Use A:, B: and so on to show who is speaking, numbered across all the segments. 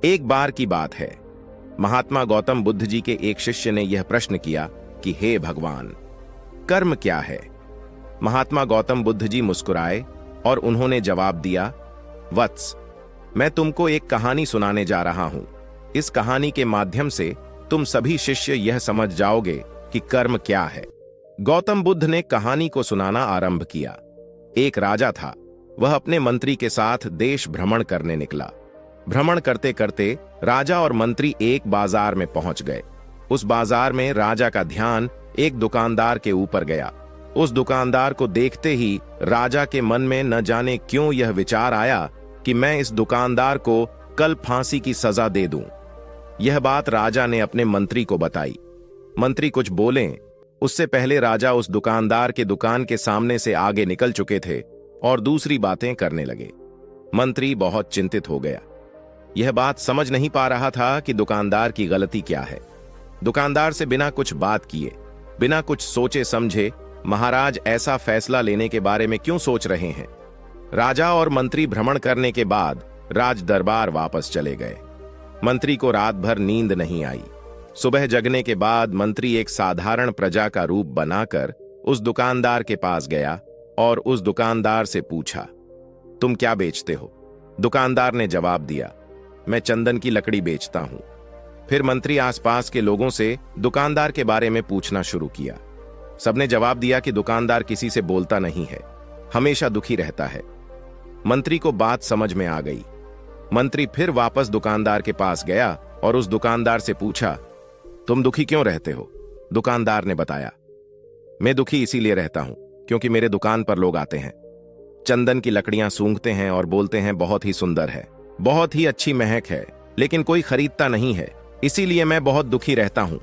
A: एक बार की बात है, महात्मा गौतम बुद्ध जी के एक शिष्य ने यह प्रश्न किया कि हे भगवान, कर्म क्या है? महात्मा गौतम बुद्ध जी मुस्कुराए और उन्होंने जवाब दिया, वत्स, मैं तुमको एक कहानी सुनाने जा रहा हूं। इस कहानी के माध्यम से तुम सभी शिष्य यह समझ जाओगे कि कर्म क्या है। गौतम बुद्ध ने कहानी को सुनाना आरंभ किया। एक राजा था। वह अपने मंत्री के साथ देश भ्रमण करने निकला। भ्रमण करते करते राजा और मंत्री एक बाजार में पहुंच गए। उस बाजार में राजा का ध्यान एक दुकानदार के ऊपर गया। उस दुकानदार को देखते ही राजा के मन में न जाने क्यों यह विचार आया कि मैं इस दुकानदार को कल फांसी की सजा दे दूं। यह बात राजा ने अपने मंत्री को बताई। मंत्री कुछ बोले उससे पहले राजा उस दुकानदार के दुकान के सामने से आगे निकल चुके थे और दूसरी बातें करने लगे। मंत्री बहुत चिंतित हो गया। यह बात समझ नहीं पा रहा था कि दुकानदार की गलती क्या है। दुकानदार से बिना कुछ बात किए, बिना कुछ सोचे समझे महाराज ऐसा फैसला लेने के बारे में क्यों सोच रहे हैं। राजा और मंत्री भ्रमण करने के बाद राज दरबार वापस चले गए। मंत्री को रात भर नींद नहीं आई। सुबह जगने के बाद मंत्री एक साधारण प्रजा का रूप बनाकर उस दुकानदार के पास गया और उस दुकानदार से पूछा, तुम क्या बेचते हो? दुकानदार ने जवाब दिया, मैं चंदन की लकड़ी बेचता हूं। फिर मंत्री आसपास के लोगों से दुकानदार के बारे में पूछना शुरू किया। सबने जवाब दिया कि दुकानदार किसी से बोलता नहीं है, हमेशा दुखी रहता है। मंत्री को बात समझ में आ गई। मंत्री फिर वापस दुकानदार के पास गया और उस दुकानदार से पूछा, तुम दुखी क्यों रहते हो? दुकानदार ने बताया, मैं दुखी इसीलिए रहता हूं क्योंकि मेरे दुकान पर लोग आते हैं, चंदन की लकड़ियां सूंघते हैं और बोलते हैं बहुत ही सुंदर है, बहुत ही अच्छी महक है, लेकिन कोई खरीदता नहीं है, इसीलिए मैं बहुत दुखी रहता हूं।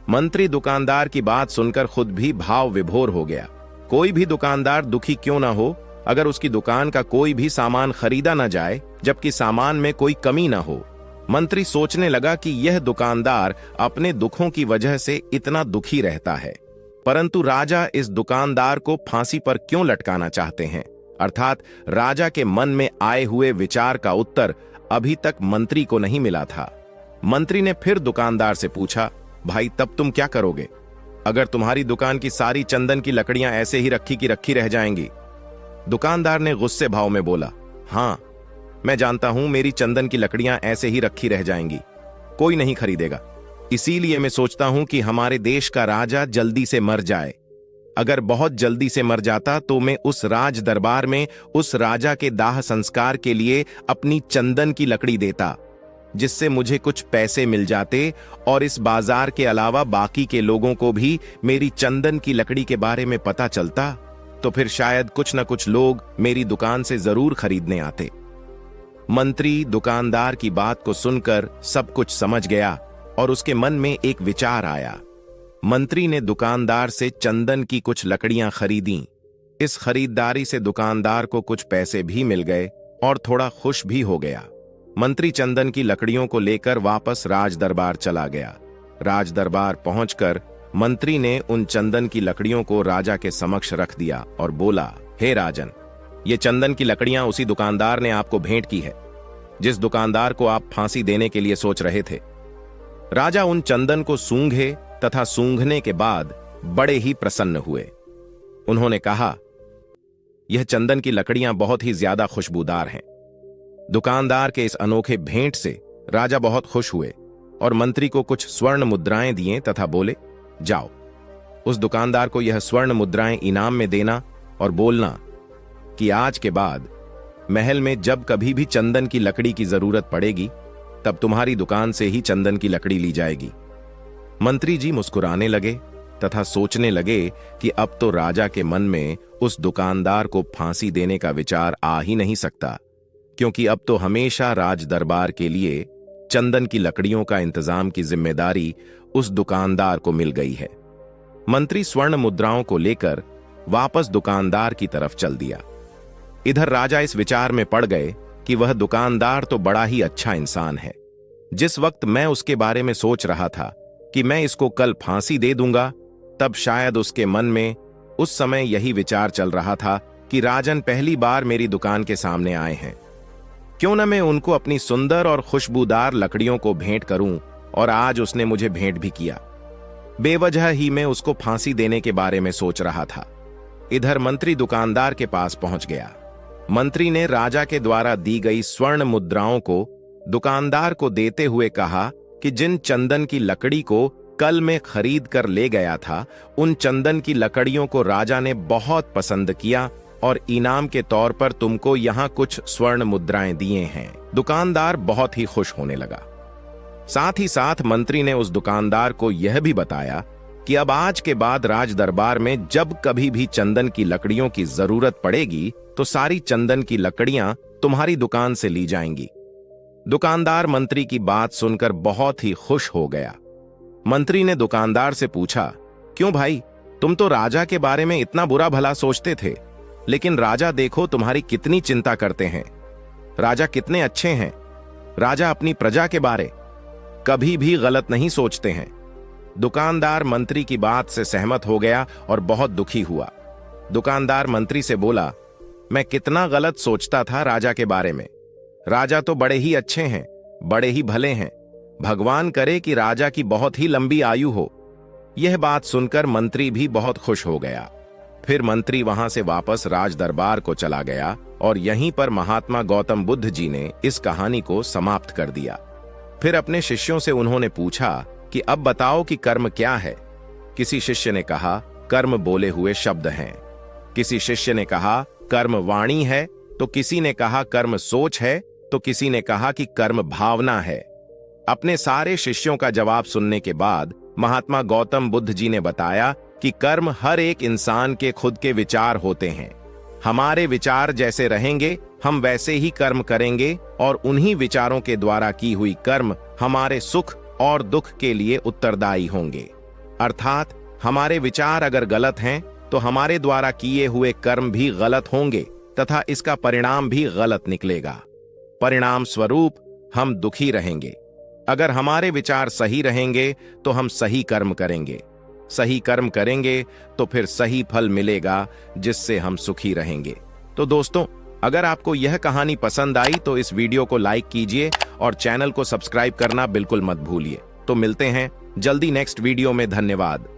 A: मंत्री दुकानदार की बात सुनकर खुद भी भाव विभोर हो गया। कोई भी दुकानदार दुखी क्यों ना हो अगर उसकी दुकान का कोई भी सामान खरीदा ना जाए, जबकि सामान में कोई कमी ना हो। मंत्री सोचने लगा कि यह दुकानदार अपने दुखों की वजह से इतना दुखी रहता है, परंतु राजा इस दुकानदार को फांसी पर क्यों लटकाना चाहते हैं? अर्थात राजा के मन में आए हुए विचार का उत्तर अभी तक मंत्री को नहीं मिला था। मंत्री ने फिर दुकानदार से पूछा, भाई तब तुम क्या करोगे अगर तुम्हारी दुकान की सारी चंदन की लकड़ियां ऐसे ही रखी की रखी रह जाएंगी? दुकानदार ने गुस्से भाव में बोला, हां, मैं जानता हूं मेरी चंदन की लकड़ियां ऐसे ही रखी रह जाएंगी, कोई नहीं खरीदेगा। इसीलिए मैं सोचता हूं कि हमारे देश का राजा जल्दी से मर जाए। अगर बहुत जल्दी से मर जाता तो मैं उस राज दरबार में उस राजा के दाह संस्कार के लिए अपनी चंदन की लकड़ी देता, जिससे मुझे कुछ पैसे मिल जाते और इस बाजार के अलावा बाकी के लोगों को भी मेरी चंदन की लकड़ी के बारे में पता चलता, तो फिर शायद कुछ न कुछ लोग मेरी दुकान से जरूर खरीदने आते। मंत्री दुकानदार की बात को सुनकर सब कुछ समझ गया और उसके मन में एक विचार आया। मंत्री ने दुकानदार से चंदन की कुछ लकड़ियां खरीदी। इस खरीदारी से दुकानदार को कुछ पैसे भी मिल गए और थोड़ा खुश भी हो गया। मंत्री चंदन की लकड़ियों को लेकर वापस राज दरबार चला गया। राज दरबार पहुंचकर मंत्री ने उन चंदन की लकड़ियों को राजा के समक्ष रख दिया और बोला, हे राजन, ये चंदन की लकड़ियां उसी दुकानदार ने आपको भेंट की है जिस दुकानदार को आप फांसी देने के लिए सोच रहे थे। राजा उन चंदन को सूंघे तथा सूंघने के बाद बड़े ही प्रसन्न हुए। उन्होंने कहा, यह चंदन की लकड़ियां बहुत ही ज्यादा खुशबूदार हैं। दुकानदार के इस अनोखे भेंट से राजा बहुत खुश हुए और मंत्री को कुछ स्वर्ण मुद्राएं दिए तथा बोले, जाओ उस दुकानदार को यह स्वर्ण मुद्राएं इनाम में देना और बोलना कि आज के बाद महल में जब कभी भी चंदन की लकड़ी की जरूरत पड़ेगी तब तुम्हारी दुकान से ही चंदन की लकड़ी ली जाएगी। मंत्री जी मुस्कुराने लगे तथा सोचने लगे कि अब तो राजा के मन में उस दुकानदार को फांसी देने का विचार आ ही नहीं सकता, क्योंकि अब तो हमेशा राज दरबार के लिए चंदन की लकड़ियों का इंतजाम की जिम्मेदारी उस दुकानदार को मिल गई है। मंत्री स्वर्ण मुद्राओं को लेकर वापस दुकानदार की तरफ चल दिया। इधर राजा इस विचार में पड़ गए कि वह दुकानदार तो बड़ा ही अच्छा इंसान है। जिस वक्त मैं उसके बारे में सोच रहा था कि मैं इसको कल फांसी दे दूंगा, तब शायद उसके मन में उस समय यही विचार चल रहा था कि राजन पहली बार मेरी दुकान के सामने आए हैं। क्यों न मैं उनको अपनी सुंदर और खुशबूदार लकड़ियों को भेंट करूं, और आज उसने मुझे भेंट भी किया। बेवजह ही मैं उसको फांसी देने के बारे में सोच रहा था। इधर मंत्री दुकानदार के पास पहुंच गया। मंत्री ने राजा के द्वारा दी गई स्वर्ण मुद्राओं को दुकानदार को देते हुए कहा कि जिन चंदन की लकड़ी को कल मैं खरीद कर ले गया था, उन चंदन की लकड़ियों को राजा ने बहुत पसंद किया और इनाम के तौर पर तुमको यहाँ कुछ स्वर्ण मुद्राएं दिए हैं। दुकानदार बहुत ही खुश होने लगा। साथ ही साथ मंत्री ने उस दुकानदार को यह भी बताया कि अब आज के बाद राज दरबार में जब कभी भी चंदन की लकड़ियों की जरूरत पड़ेगी तो सारी चंदन की लकड़ियां तुम्हारी दुकान से ली जाएंगी। दुकानदार मंत्री की बात सुनकर बहुत ही खुश हो गया। मंत्री ने दुकानदार से पूछा, क्यों भाई, तुम तो राजा के बारे में इतना बुरा भला सोचते थे, लेकिन राजा देखो तुम्हारी कितनी चिंता करते हैं। राजा कितने अच्छे हैं। राजा अपनी प्रजा के बारे कभी भी गलत नहीं सोचते हैं। दुकानदार मंत्री की बात से सहमत हो गया और बहुत दुखी हुआ। दुकानदार मंत्री से बोला, मैं कितना गलत सोचता था राजा के बारे में। राजा तो बड़े ही अच्छे हैं, बड़े ही भले हैं। भगवान करे कि राजा की बहुत ही लंबी आयु हो। यह बात सुनकर मंत्री भी बहुत खुश हो गया। फिर मंत्री वहां से वापस राज दरबार को चला गया और यहीं पर महात्मा गौतम बुद्ध जी ने इस कहानी को समाप्त कर दिया। फिर अपने शिष्यों से उन्होंने पूछा कि अब बताओ कि कर्म क्या है। किसी शिष्य ने कहा, कर्म बोले हुए शब्द हैं। किसी शिष्य ने कहा, कर्म वाणी है। तो किसी ने कहा कर्म सोच है। तो किसी ने कहा कि कर्म भावना है। अपने सारे शिष्यों का जवाब सुनने के बाद महात्मा गौतम बुद्ध जी ने बताया कि कर्म हर एक इंसान के खुद के विचार होते हैं। हमारे विचार जैसे रहेंगे हम वैसे ही कर्म करेंगे और उन्हीं विचारों के द्वारा की हुई कर्म हमारे सुख और दुख के लिए उत्तरदायी होंगे। अर्थात हमारे विचार अगर गलत हैं तो हमारे द्वारा किए हुए कर्म भी गलत होंगे तथा इसका परिणाम भी गलत निकलेगा। परिणाम स्वरूप हम दुखी रहेंगे। अगर हमारे विचार सही रहेंगे तो हम सही कर्म करेंगे। सही कर्म करेंगे तो फिर सही फल मिलेगा, जिससे हम सुखी रहेंगे। तो दोस्तों, अगर आपको यह कहानी पसंद आई तो इस वीडियो को लाइक कीजिए और चैनल को सब्सक्राइब करना बिल्कुल मत भूलिए। तो मिलते हैं जल्दी नेक्स्ट वीडियो में। धन्यवाद।